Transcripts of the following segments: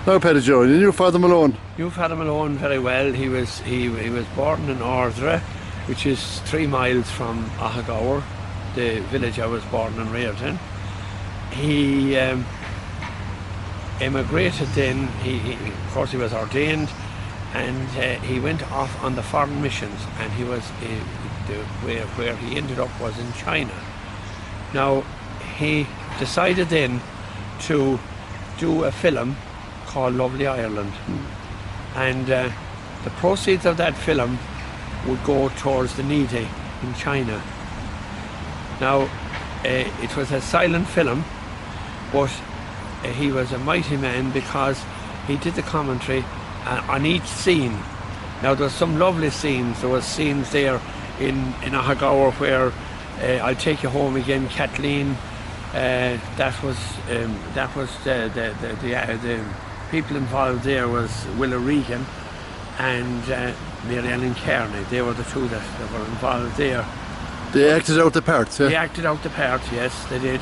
Now, Paddy Joe, you knew Father Malone? Knew Paddy Malone very well. He was born in Ardra, which is 3 miles from Ahagaur, the village I was born and reared in. He emigrated then. Of course he was ordained, and he went off on the foreign missions, and he was where he ended up was in China. Now he decided then to do a film called Lovely Ireland, and the proceeds of that film would go towards the needy in China. Now it was a silent film, but he was a mighty man because he did the commentary on each scene. Now there were some lovely scenes. There was scenes there in Ahagaur where I'll Take You Home Again, Kathleen. That was the people involved there was Willa Regan and Mary Ellen Kearney. They were the two that were involved there. They acted out the parts, yeah? They acted out the part, yes, they did.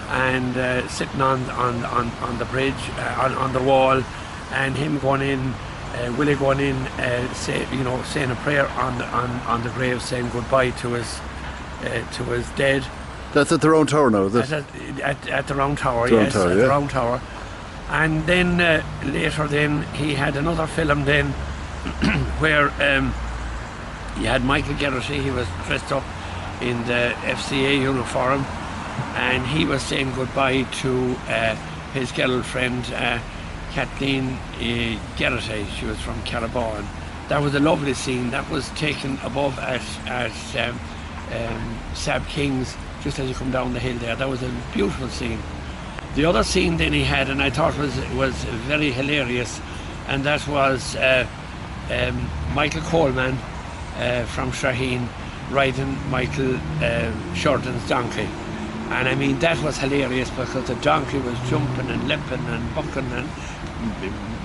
And sitting on the bridge, on the wall, and him going in, Willie going in, saying a prayer on the grave, saying goodbye to his dead. That's at the Round Tower now, is it? At the Round Tower, the yes, Round Tower, at yeah. the Round Tower. And then later then he had another film then where he had Michael Geraghty. He was dressed up in the FCA uniform, and he was saying goodbye to his girlfriend Kathleen Geraghty. She was from Caraboan. That was a lovely scene. That was taken above at Sab King's, just as you come down the hill there. That was a beautiful scene. The other scene then he had, and I thought was very hilarious, and that was Michael Coleman from Shaheen riding Michael Sheridan's donkey. And I mean, that was hilarious because the donkey was jumping and leaping and bucking, and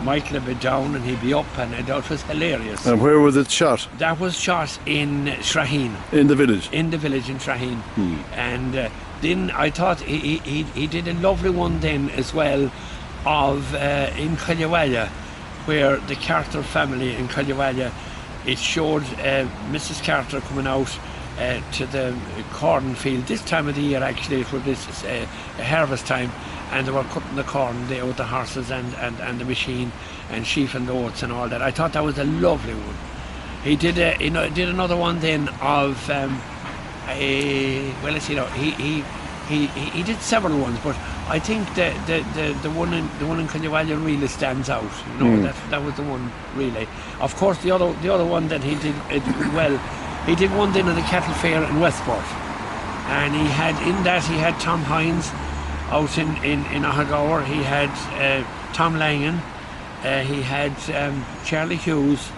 Michael would be down and he'd be up, and that was hilarious. And where was it shot? That was shot in Shaheen. In the village? In the village in Shaheen. And then I thought he did a lovely one then as well of in Caluwalla, where the Carter family in Caluwalla, it showed Mrs. Carter coming out to the cornfield. This time of the year actually, it was this harvest time, and they were cutting the corn there with the horses and the machine and sheafing the oats and all that. I thought that was a lovely one. He did did another one then of well, let's see now, he did several ones, but I think the one in Caluwalla really stands out. You know, that was the one really. Of course, the other one that he did well. He did one then at the cattle fair in Westport, and he had Tom Hines out in Ahagaur. He had Tom Langan. He had Charlie Hughes.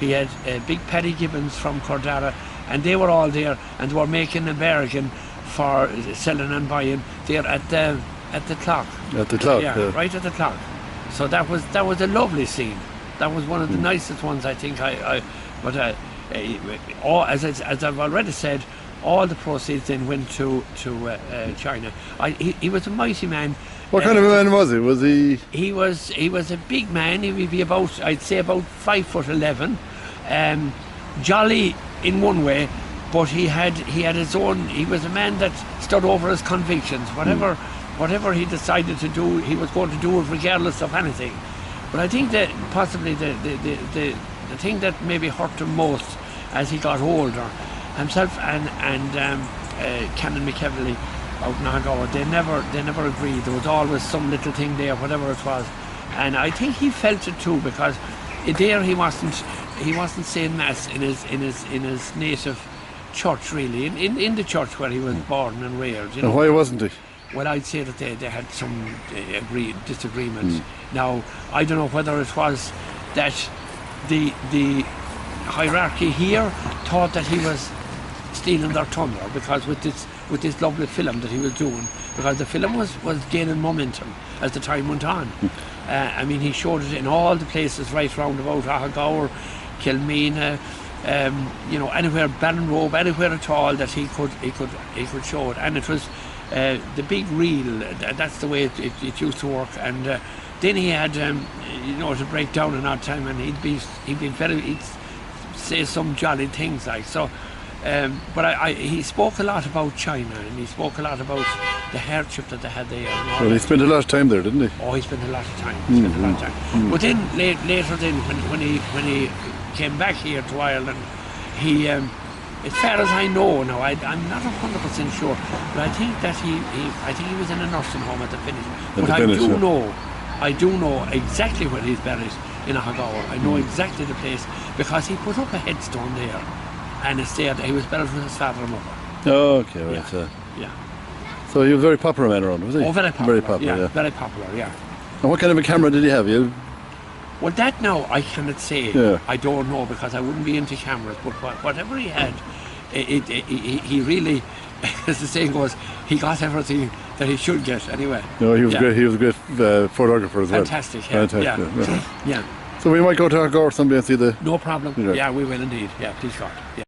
He had Big Paddy Gibbons from Cordara, and they were all there, and they were making a bargain for selling and buying there at the clock. At the clock, yeah, right at the clock. So that was a lovely scene. That was one of the nicest ones, I think. As I've already said, all the proceeds then went to China. He was a mighty man. What kind of a man was he? Was he? He was a big man. He would be about, I'd say, about 5'11", jolly in one way, but he had his own. He was a man that stood over his convictions. Whatever he decided to do, he was going to do it regardless of anything. But I think that possibly the thing that maybe hurt him most as he got older, himself and Canon McEvely out in Ahagaur, they never agreed. There was always some little thing there, whatever it was, and I think he felt it too, because there he wasn't saying mass in his native church, really, in the church where he was born and reared. You know? And why wasn't he? Well, I'd say that they had some disagreements. Now, I don't know whether it was that the hierarchy here thought that he was stealing their thunder, because with this lovely film that he was doing, because the film was gaining momentum as the time went on. I mean, he showed it in all the places right round about Ahagaur, Kilmena, anywhere, Ballinrobe, anywhere at all that he could show it, and it was the big reel. That's the way it used to work. And then he had to break down an odd time, and he'd say some jolly things like so. But he spoke a lot about China, and he spoke a lot about the hardship that they had there. Well, he spent a lot of time there, didn't he? Oh, he spent a lot of time. But then later, when he came back here to Ireland, he, as far as I know now, I'm not 100% sure, but I think that he was in a nursing home at the finish. But I do know exactly where he's buried in Ahagawa. I know exactly the place because he put up a headstone there. And it's there that he was buried with his father and mother. Oh, okay, right. Yeah. So he was a very popular man around, was he? Oh, very popular. Very popular, yeah. Very popular, yeah. And what kind of a camera did he have? Well, that now I cannot say. Yeah. I don't know because I wouldn't be into cameras. But whatever he had, he really, as the saying goes, he got everything that he should get anyway. No, he was great. He was a great photographer as well. Fantastic, yeah. Fantastic, yeah. So we might go to Ahagawa someday and see the... No problem. Yeah, we will indeed. Yeah, please God. Yeah.